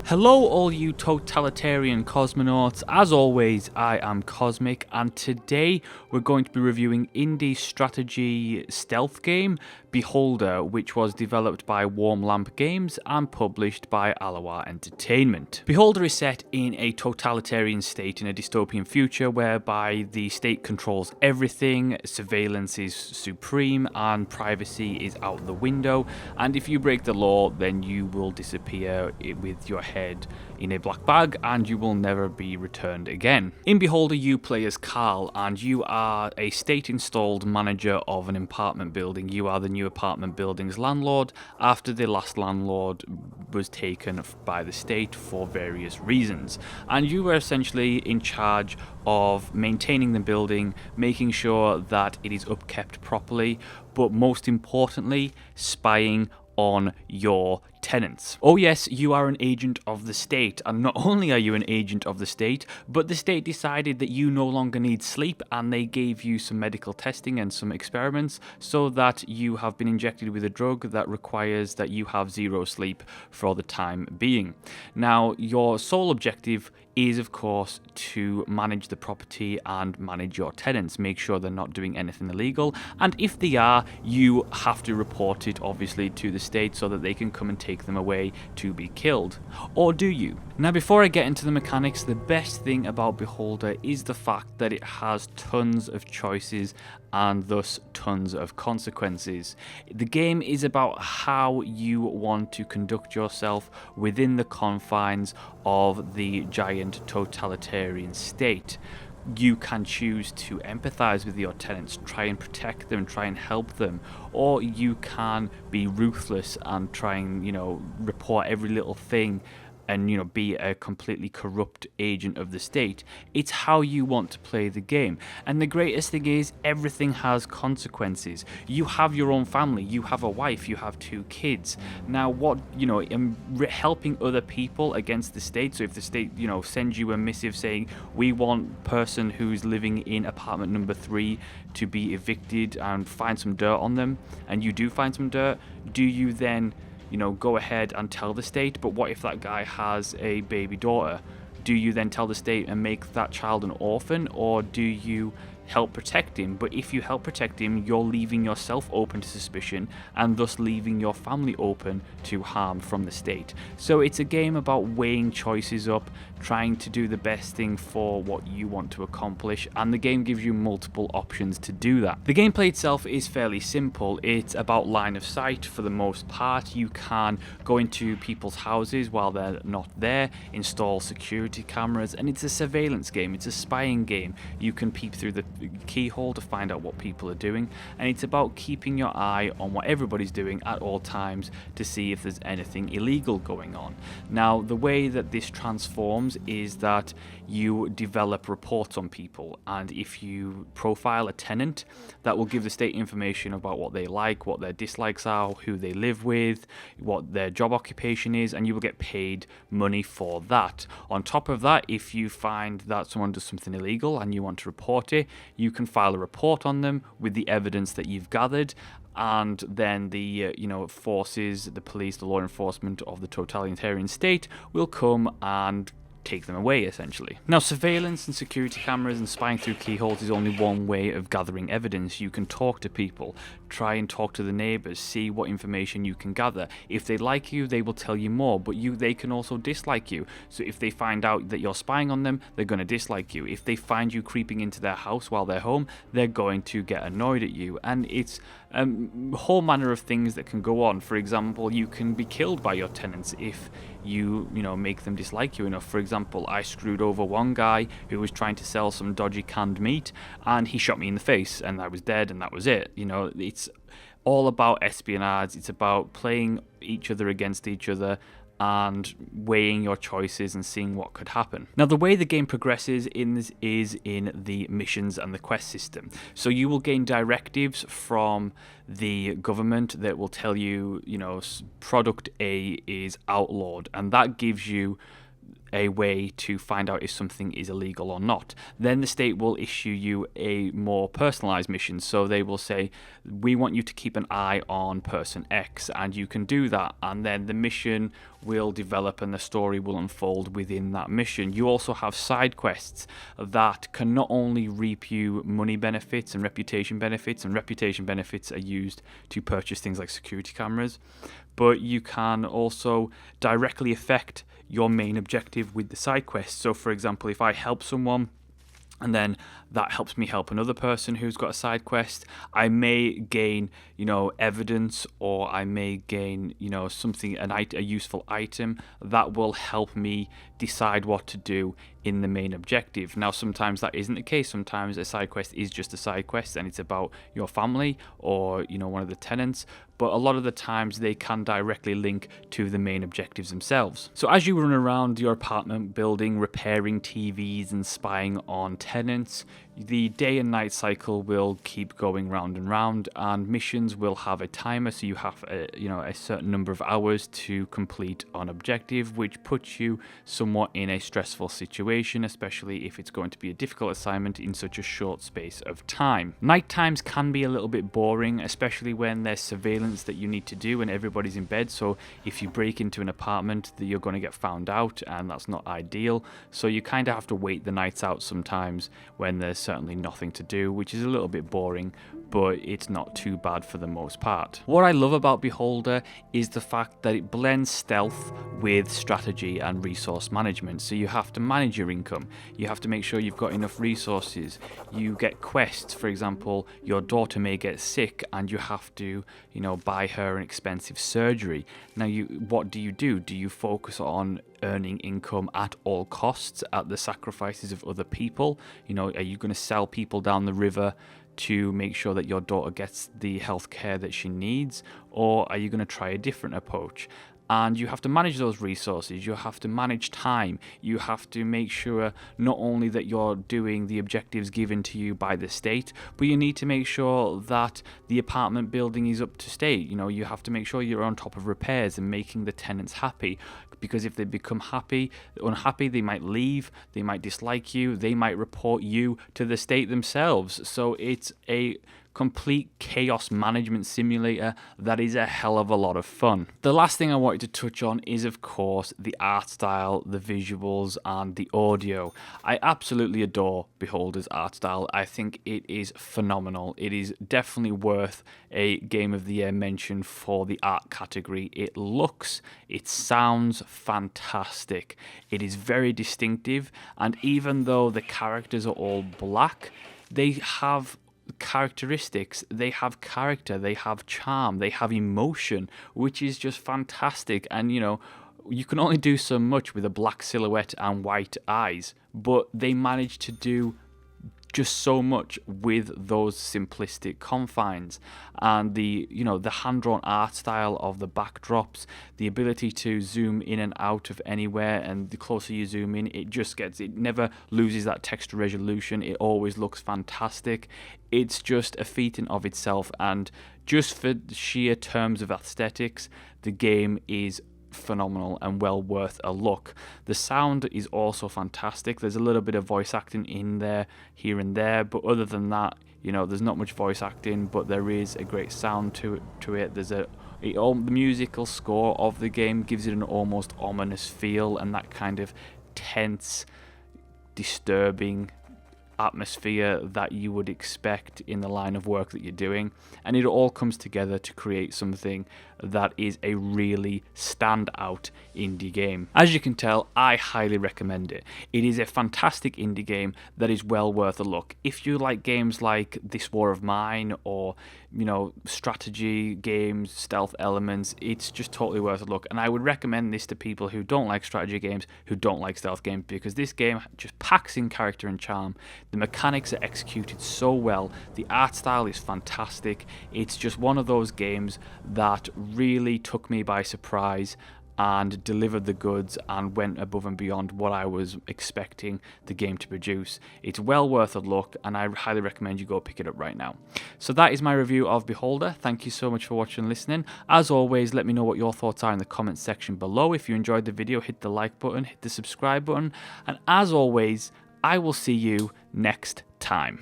Hello all you totalitarian cosmonauts, as always I am Cosmic and today we're going to be reviewing indie strategy stealth game Beholder, which was developed by Warm Lamp Games and published by Alawa Entertainment. Beholder is set in a totalitarian state in a dystopian future whereby the state controls everything, surveillance is supreme and privacy is out the window, and if you break the law then you will disappear with your head in a black bag and you will never be returned again. In Beholder you play as Carl and you are a state installed manager of an apartment building. You are the new apartment building's landlord after the last landlord was taken by the state for various reasons, and you were essentially in charge of maintaining the building, making sure that it is upkept properly, but most importantly spying on your tenants. Oh yes, you are an agent of the state, and not only are you an agent of the state, but the state decided that you no longer need sleep and they gave you some medical testing and some experiments so that you have been injected with a drug that requires that you have zero sleep for the time being. Now, your sole objective is of course to manage the property and manage your tenants, make sure they're not doing anything illegal, and if they are, you have to report it obviously to the state so that they can come and take them away to be killed. Or do you? Now, before I get into the mechanics, the best thing about Beholder is the fact that it has tons of choices and thus tons of consequences. The game is about how you want to conduct yourself within the confines of the giant totalitarian state. You can choose to empathize with your tenants, try and protect them, try and help them, or you can be ruthless and try and, report every little thing and, be a completely corrupt agent of the state. It's how you want to play the game. And the greatest thing is everything has consequences. You have your own family, you have a wife, you have 2 kids. Now helping other people against the state, so if the state, sends you a missive saying, we want person who's living in apartment number 3 to be evicted and find some dirt on them, and you do find some dirt, do you then go ahead and tell the state? But what if that guy has a baby daughter? Do you then tell the state and make that child an orphan, or do you help protect him? But if you help protect him, you're leaving yourself open to suspicion and thus leaving your family open to harm from the state. So it's a game about weighing choices up, trying to do the best thing for what you want to accomplish, and the game gives you multiple options to do that. The gameplay itself is fairly simple. It's about line of sight for the most part. You can go into people's houses while they're not there, install security cameras, and it's a surveillance game, it's a spying game. You can peep through the keyhole to find out what people are doing, and it's about keeping your eye on what everybody's doing at all times to see if there's anything illegal going on. Now, the way that this transforms is that you develop reports on people, and if you profile a tenant, that will give the state information about what they like, what their dislikes are, who they live with, what their job occupation is, and you will get paid money for that. On top of that, if you find that someone does something illegal and you want to report it, you can file a report on them with the evidence that you've gathered, and then the forces, the police, the law enforcement of the totalitarian state will come and take them away, essentially. Now, surveillance and security cameras and spying through keyholes is only one way of gathering evidence. You can talk to people, try and talk to the neighbors, see what information you can gather. If they like you, they will tell you more, but they can also dislike you. So if they find out that you're spying on them, they're going to dislike you. If they find you creeping into their house while they're home, they're going to get annoyed at you. And it's a whole manner of things that can go on. For example, you can be killed by your tenants if you make them dislike you enough. For example, I screwed over one guy who was trying to sell some dodgy canned meat, and he shot me in the face, and I was dead, and that was it. It's all about espionage. It's about playing each other against each other and weighing your choices and seeing what could happen. Now, the way the game progresses is in the missions and the quest system. So you will gain directives from the government that will tell you, product A is outlawed, and that gives you a way to find out if something is illegal or not. Then the state will issue you a more personalized mission. So they will say, we want you to keep an eye on person X, and you can do that. And then the mission will develop and the story will unfold within that mission. You also have side quests that can not only reap you money benefits and reputation benefits, and reputation benefits are used to purchase things like security cameras, but you can also directly affect your main objective with the side quests. So for example, if I help someone and then that helps me help another person who's got a side quest, I may gain, evidence, or I may gain, something, a useful item that will help me decide what to do in the main objective. Now, sometimes that isn't the case. Sometimes a side quest is just a side quest and it's about your family or, one of the tenants. But a lot of the times they can directly link to the main objectives themselves. So as you run around your apartment building, repairing TVs and spying on tenants, the day and night cycle will keep going round and round, and missions will have a timer, so you have a certain number of hours to complete an objective, which puts you somewhat in a stressful situation, especially if it's going to be a difficult assignment in such a short space of time. Night times can be a little bit boring, especially when there's surveillance that you need to do and everybody's in bed. So if you break into an apartment, you're going to get found out, and that's not ideal. So you kind of have to wait the nights out sometimes when there's certainly nothing to do, which is a little bit boring, but it's not too bad for the most part. What I love about Beholder is the fact that it blends stealth with strategy and resource management. So you have to manage your income, you have to make sure you've got enough resources, you get quests. For example, your daughter may get sick and you have to buy her an expensive surgery. Now what do? Do you focus on earning income at all costs at the sacrifices of other people? Are you going to sell people down the river to make sure that your daughter gets the health care that she needs, or are you going to try a different approach? And you have to manage those resources, you have to manage time, you have to make sure not only that you're doing the objectives given to you by the state, but you need to make sure that the apartment building is up to state. You have to make sure you're on top of repairs and making the tenants happy, because if they become unhappy, they might leave, they might dislike you, they might report you to the state themselves. So it's a complete chaos management simulator that is a hell of a lot of fun. The last thing I wanted to touch on is, of course, the art style, the visuals, and the audio. I absolutely adore Beholder's art style. I think it is phenomenal. It is definitely worth a Game of the Year mention for the art category. It sounds fantastic. It is very distinctive, and even though the characters are all black, they have characteristics, they have character, they have charm, they have emotion, which is just fantastic. And you can only do so much with a black silhouette and white eyes, but they manage to do just so much with those simplistic confines. And the hand-drawn art style of the backdrops, the ability to zoom in and out of anywhere, and the closer you zoom in, it never loses that texture resolution. It always looks fantastic. It's just a feat in of itself, and just for sheer terms of aesthetics, the game is phenomenal and well worth a look. The sound is also fantastic. There's a little bit of voice acting in there, here and there, but other than that, there's not much voice acting, but there is a great sound to it. The musical score of the game gives it an almost ominous feel, and that kind of tense, disturbing atmosphere that you would expect in the line of work that you're doing, and it all comes together to create something that is a really standout indie game. As you can tell, I highly recommend it. It is a fantastic indie game that is well worth a look. If you like games like This War of Mine, or strategy games, stealth elements, it's just totally worth a look. And I would recommend this to people who don't like strategy games, who don't like stealth games, because this game just packs in character and charm. The mechanics are executed so well, the art style is fantastic. It's just one of those games that really took me by surprise, and delivered the goods and went above and beyond what I was expecting the game to produce. It's well worth a look, and I highly recommend you go pick it up right now. So that is my review of Beholder. Thank you so much for watching and listening. As always, let me know what your thoughts are in the comments section below. If you enjoyed the video, hit the like button, hit the subscribe button, and as always, I will see you next time.